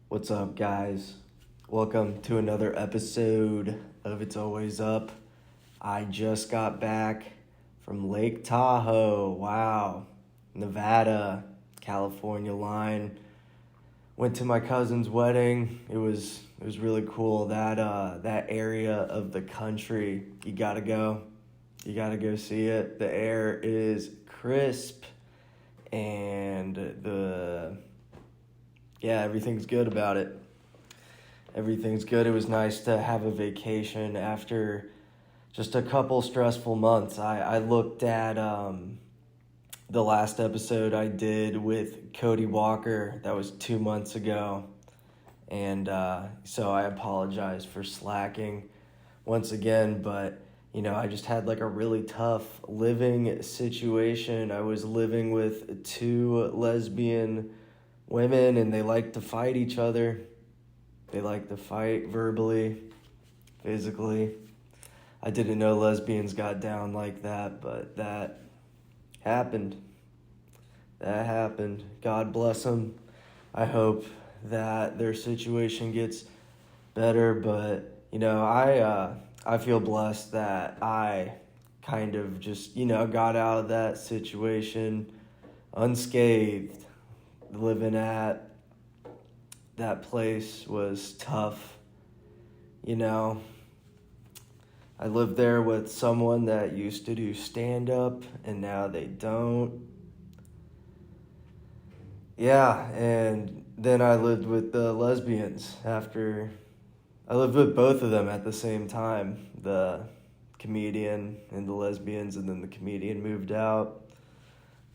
What's up, guys? Welcome to another episode of It's Always Up. I just got back from Lake Tahoe. Wow. Nevada, California line. Went to my cousin's wedding. It was really cool. That area of the country, you gotta go. You gotta go see it. The air is crisp and everything's good about it. Everything's good. It was nice to have a vacation after just a couple stressful months. I looked at the last episode I did with Cody Walker. That was 2 months ago. And so I apologize for slacking once again, but I just had like a really tough living situation. I was living with two lesbian women and they like to fight each other. They like to fight verbally, physically. I didn't know lesbians got down like that, but that happened. That happened. God bless them. I hope that their situation gets better, but I feel blessed that I kind of just got out of that situation unscathed. Living at that place was tough. I lived there with someone that used to do stand-up and now they don't. Yeah, and then I lived with the lesbians after. I lived with both of them at the same time, the comedian and the lesbians, and then the comedian moved out.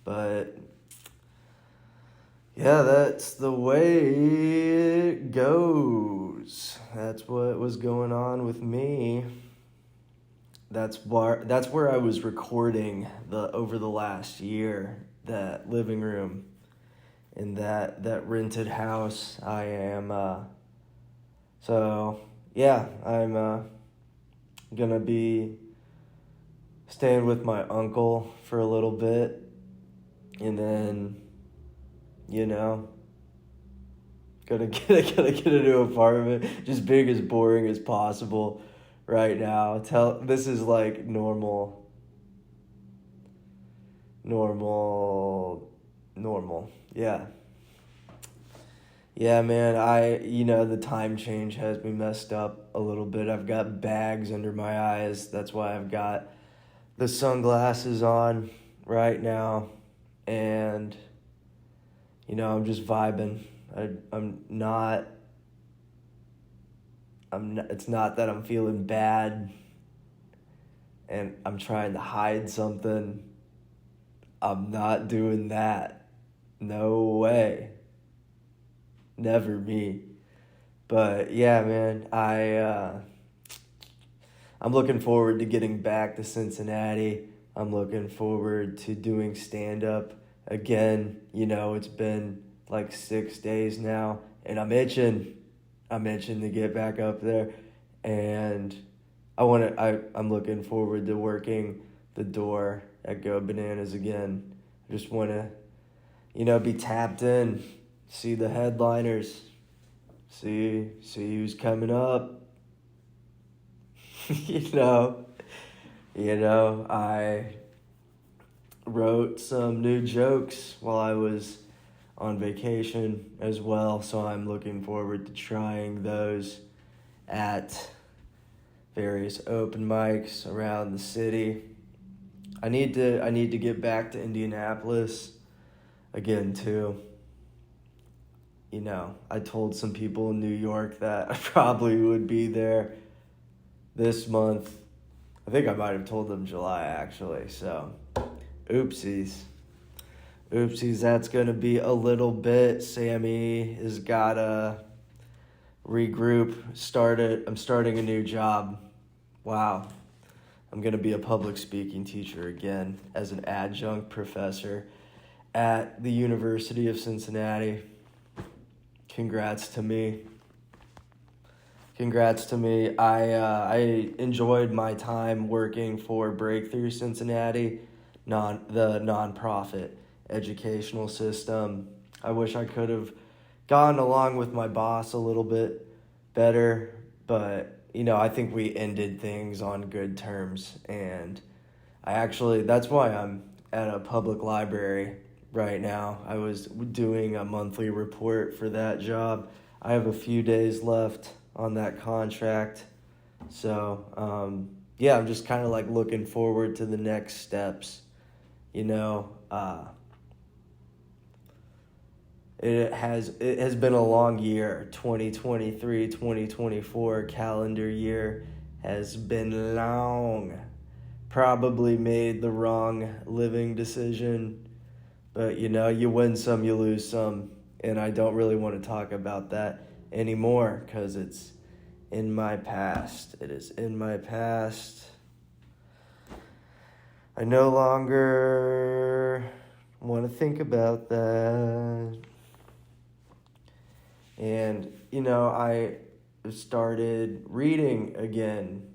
But yeah, that's the way it goes. That's what was going on with me. That's where I was recording over the last year, that living room in that rented house. I'm gonna be staying with my uncle for a little bit, and then gonna get a new apartment, just big as boring as possible right now. This is like normal. Yeah. Yeah, man, the time change has me messed up a little bit. I've got bags under my eyes. That's why I've got the sunglasses on right now. And, I'm just vibing. It's not that I'm feeling bad and I'm trying to hide something. I'm not doing that. No way. Never me. But yeah, man, I'm looking forward to getting back to Cincinnati. I'm looking forward to doing stand-up again. It's been like 6 days now, and I'm itching. I'm itching to get back up there, and I'm looking forward to working the door at Go Bananas again. I just want to, be tapped in, see the headliners, see who's coming up. I wrote some new jokes while I was on vacation as well, so I'm looking forward to trying those at various open mics around the city. I need to get back to Indianapolis again too. I told some people in New York that I probably would be there this month. I think I might have told them July, actually. So, oopsies. That's going to be a little bit. Sammy has got to regroup. I'm starting a new job. Wow. I'm going to be a public speaking teacher again as an adjunct professor at the University of Cincinnati. Congrats to me. I enjoyed my time working for Breakthrough Cincinnati, the nonprofit educational system. I wish I could have gotten along with my boss a little bit better, but I think we ended things on good terms, and that's why I'm at a public library right now. I was doing a monthly report for that job. I have a few days left on that contract. So, yeah, I'm just kind of like looking forward to the next steps, you know. It has been a long year. 2023, 2024 calendar year has been long. Probably made the wrong living decision, but you win some, you lose some, and I don't really want to talk about that anymore because it's in my past. It is in my past. I no longer want to think about that. And, I started reading again.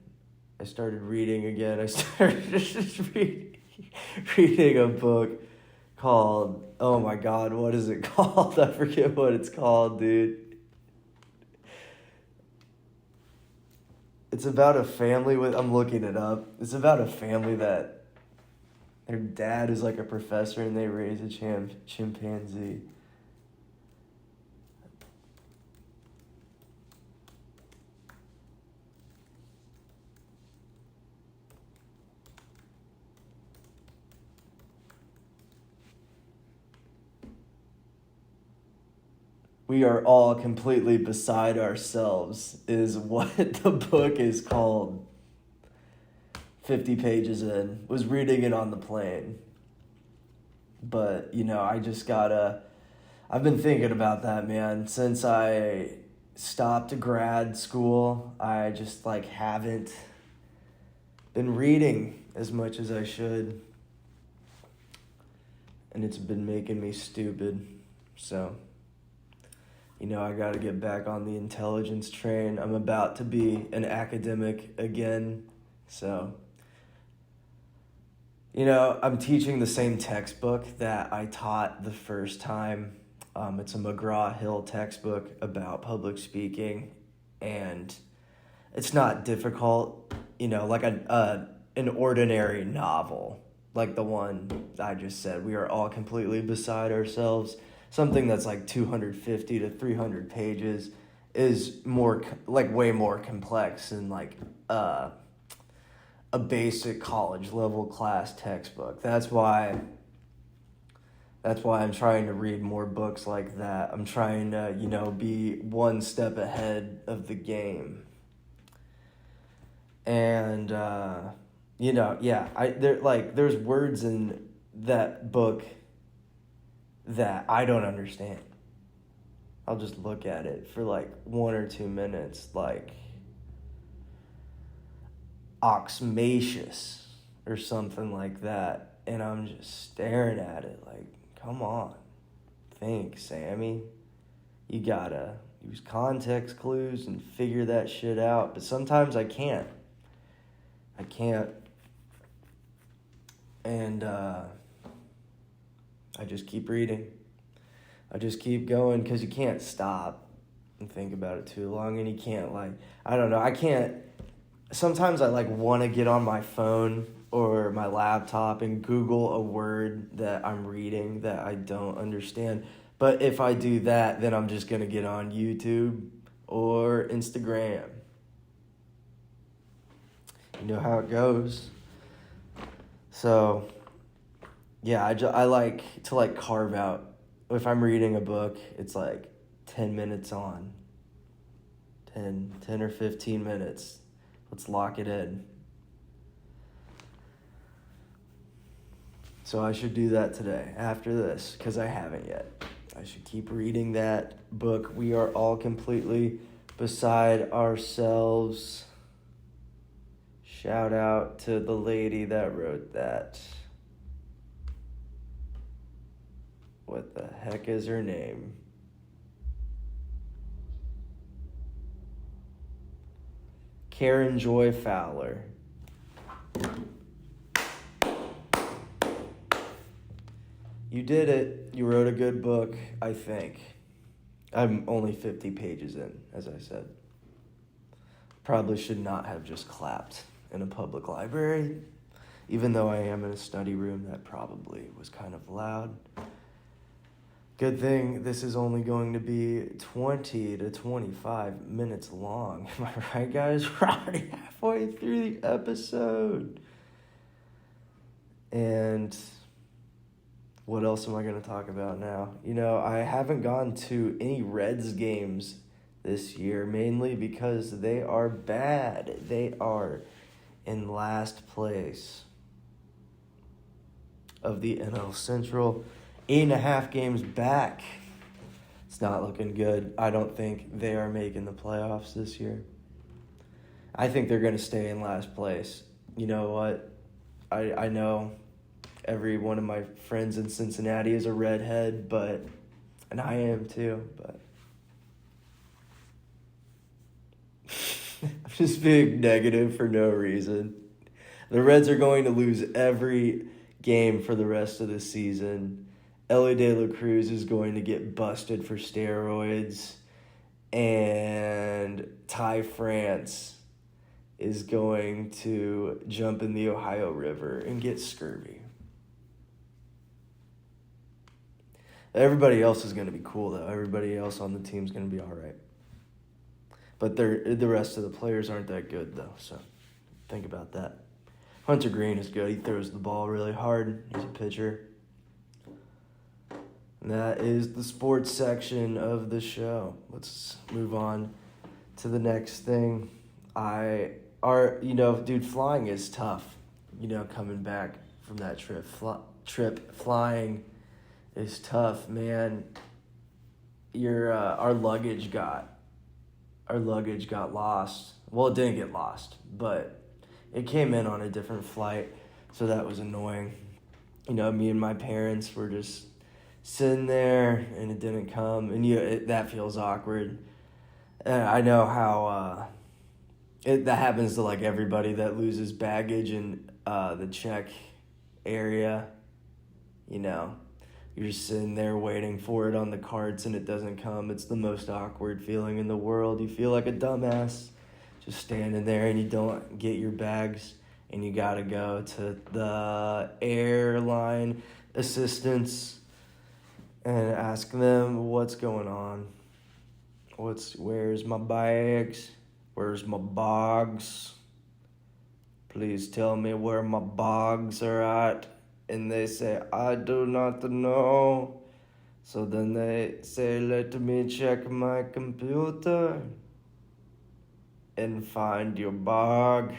I started reading a book called, oh my God, what is it called? I forget what it's called, dude. It's about a family I'm looking it up. It's about a family that their dad is like a professor and they raise a chimpanzee. We are all completely beside ourselves is what the book is called. 50 pages in. Was reading it on the plane. But, I've been thinking about that, man. Since I stopped grad school, I just haven't been reading as much as I should. And it's been making me stupid. So, I got to get back on the intelligence train. I'm about to be an academic again. So, I'm teaching the same textbook that I taught the first time. It's a McGraw-Hill textbook about public speaking. And it's not difficult, like an ordinary novel, like the one I just said. We are all completely beside ourselves. Something that's 250 to 300 pages is way more complex than a basic college level class textbook. That's why I'm trying to read more books like that. I'm trying to, be one step ahead of the game. And there's words in that book that I don't understand. I'll just look at it for 1 or 2 minutes, oxmacious or something like that, and I'm just staring at it come on, think, Sammy. You gotta use context clues and figure that shit out, but sometimes I can't. And I just keep reading. I just keep going because you can't stop and think about it too long, and you can't I don't know, I can't. Sometimes I want to get on my phone or my laptop and Google a word that I'm reading that I don't understand. But if I do that, then I'm just going to get on YouTube or Instagram. You know how it goes. So, yeah, I like to carve out. If I'm reading a book, it's 10 minutes on. 10 or 15 minutes. Let's lock it in. So I should do that today after this because I haven't yet. I should keep reading that book. We are all completely beside ourselves. Shout out to the lady that wrote that. What the heck is her name? Karen Joy Fowler. You did it. You wrote a good book, I think. I'm only 50 pages in, as I said. Probably should not have just clapped in a public library. Even though I am in a study room, that probably was kind of loud. Good thing this is only going to be 20 to 25 minutes long. Am I right, guys? We're already halfway through the episode. And what else am I going to talk about now? I haven't gone to any Reds games this year, mainly because they are bad. They are in last place of the NL Central. 8.5 games back. It's not looking good. I don't think they are making the playoffs this year. I think they're going to stay in last place. You know what? I know every one of my friends in Cincinnati is a redhead, and I am too, but I'm just being negative for no reason. The Reds are going to lose every game for the rest of the season. Ellie De La Cruz is going to get busted for steroids, and Ty France is going to jump in the Ohio River and get scurvy. Everybody else is going to be cool, though. Everybody else on the team is going to be all right. But the rest of the players aren't that good, though, so think about that. Hunter Green is good. He throws the ball really hard. He's a pitcher. And that is the sports section of the show. Let's move on to the next thing. Dude, flying is tough. Coming back from that trip. Flying is tough, man. Our luggage got lost. Well, it didn't get lost, but it came in on a different flight, so that was annoying. Me and my parents were just sitting there, and it didn't come, and that feels awkward. I know how that happens to like everybody that loses baggage in the check area. You're just sitting there waiting for it on the carts, and it doesn't come. It's the most awkward feeling in the world. You feel like a dumbass just standing there, and you don't get your bags, and you gotta go to the airline assistants and ask them what's going on. Where's my bags? Where's my bags? Please tell me where my bags are at. And they say, I do not know. So then they say, let me check my computer and find your bag.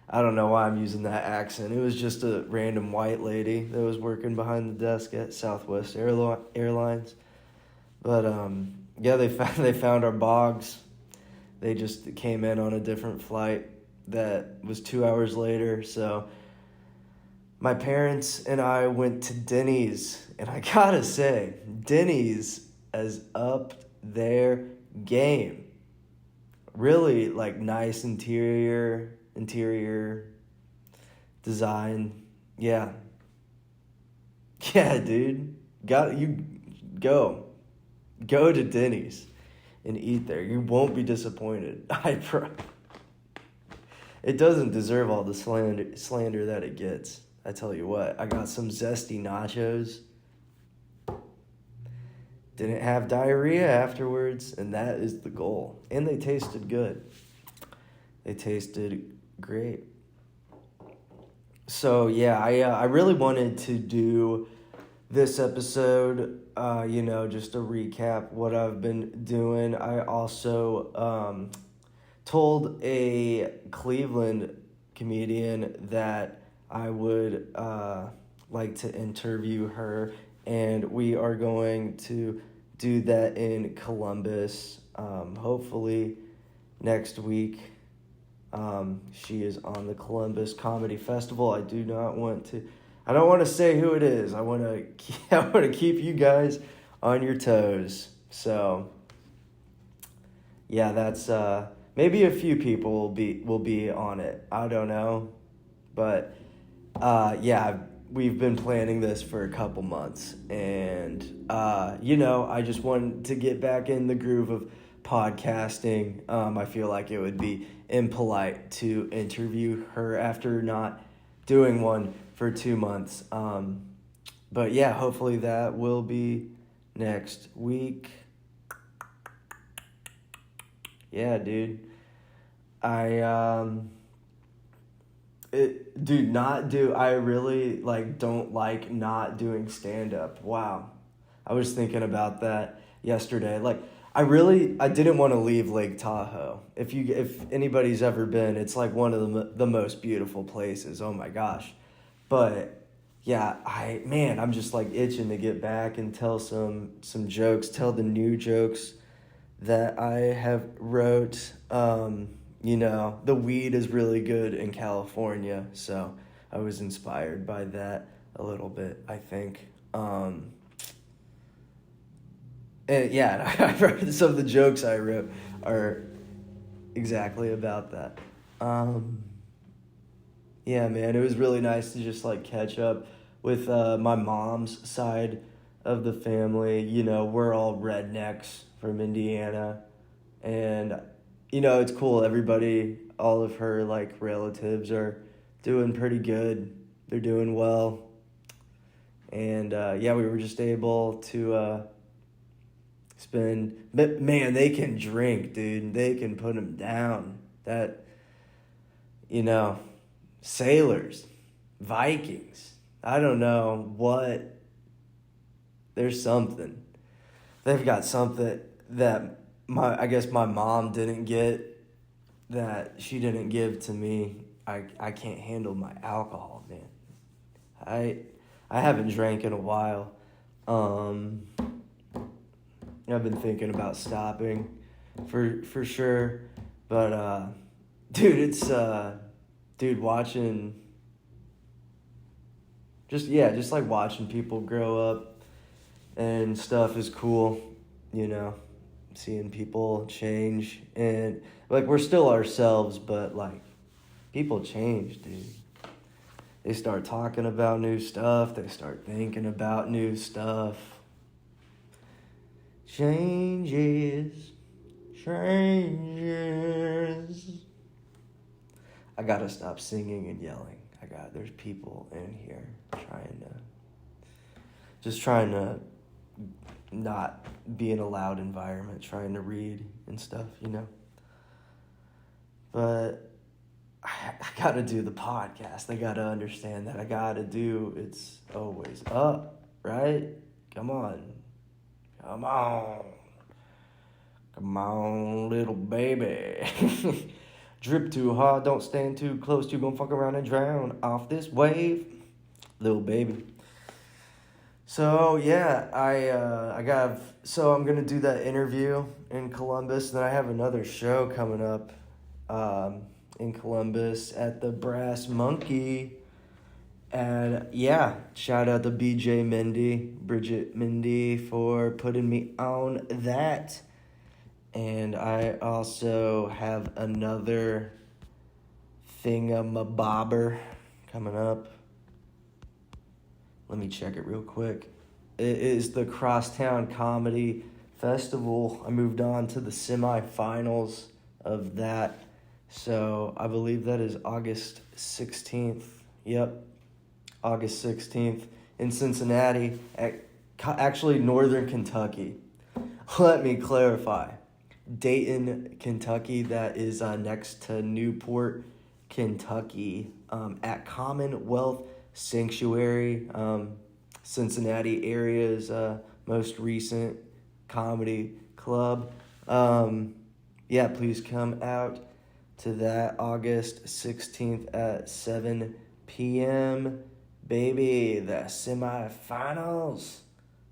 I don't know why I'm using that accent. It was just a random white lady that was working behind the desk at Southwest Airlines. But they found our bags. They just came in on a different flight that was 2 hours later. So my parents and I went to Denny's, and I gotta say, Denny's has upped their game. Really nice interior design. Yeah, dude. Go to Denny's and eat there. You won't be disappointed. It doesn't deserve all the slander that it gets. I tell you what, I got some zesty nachos. Didn't have diarrhea afterwards, and that is the goal. And they tasted good. They tasted great. So yeah, I really wanted to do this episode, just to recap what I've been doing. I also told a Cleveland comedian that I would like to interview her, and we are going to do that in Columbus, hopefully next week. She is on the Columbus Comedy Festival. I don't want to say who it is. I want to keep you guys on your toes. So yeah, that's maybe a few people will be on it. I don't know, but yeah, we've been planning this for a couple months, and I just wanted to get back in the groove of podcasting. I feel like it would be impolite to interview her after not doing one for 2 months. But yeah, hopefully that will be next week. Yeah, dude. I really don't like not doing stand up. Wow. I was thinking about that yesterday. I didn't want to leave Lake Tahoe. If anybody's ever been, it's like one of the most beautiful places. Oh my gosh. But yeah, I'm just like itching to get back and tell some jokes, tell the new jokes that I have wrote. The weed is really good in California, so I was inspired by that a little bit, I think. And yeah, I've heard some of the jokes I wrote are exactly about that. Yeah, man, it was really nice to just catch up with my mom's side of the family. We're all rednecks from Indiana, and it's cool. Everybody, all of her relatives are doing pretty good. They're doing well, and we were just able to spend. But man, they can drink, dude. They can put them down. That sailors, Vikings. I don't know what. There's something. They've got something that I guess my mom didn't get, that she didn't give to me. I can't handle my alcohol, man. I haven't drank in a while. I've been thinking about stopping for sure, but dude, it's watching just watching people grow up and stuff is cool, seeing people change, and we're still ourselves, but people change, dude. They start talking about new stuff, they start thinking about new stuff. Changes. I gotta stop singing and yelling. There's people in here trying to not be in a loud environment, trying to read and stuff, But I gotta do the podcast. I gotta understand that it's always up, right? Come on, little baby. Drip too hard, don't stand too close, you gonna fuck around and drown off this wave, little baby. So yeah, I'm gonna do that interview in Columbus. Then I have another show coming up in Columbus at the Brass Monkey. And yeah, shout out to Bridget Mindy, for putting me on that. And I also have another thingamabobber coming up. Let me check it real quick. It is the Crosstown Comedy Festival. I moved on to the semifinals of that. So I believe that is August 16th. Yep, August 16th in Cincinnati, actually Northern Kentucky. Let me clarify. Dayton, Kentucky, that is next to Newport, Kentucky, at Commonwealth Sanctuary, Cincinnati area's most recent comedy club. Please come out to that August 16th at 7 p.m. Baby, the semifinals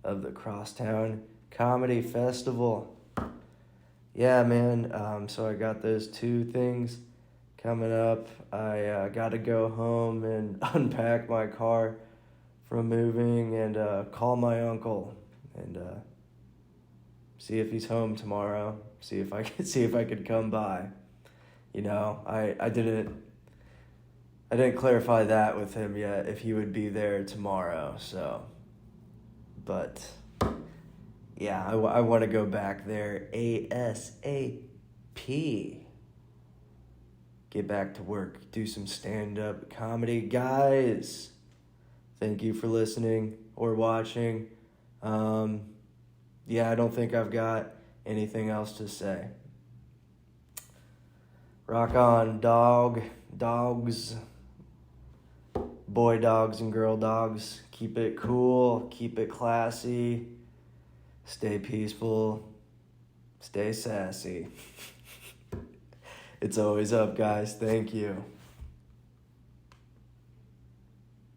of the Crosstown Comedy Festival. Yeah, man, so I got those two things coming up. I got to go home and unpack my car from moving and call my uncle and see if he's home tomorrow. See if I could come by. I I didn't clarify that with him yet, if he would be there tomorrow, so. But, yeah, I want to go back there ASAP. Get back to work, do some stand-up comedy. Guys, thank you for listening or watching. Yeah, I don't think I've got anything else to say. Rock on, dogs, boy dogs and girl dogs. Keep it cool, keep it classy, stay peaceful, stay sassy. It's always up, guys. Thank you.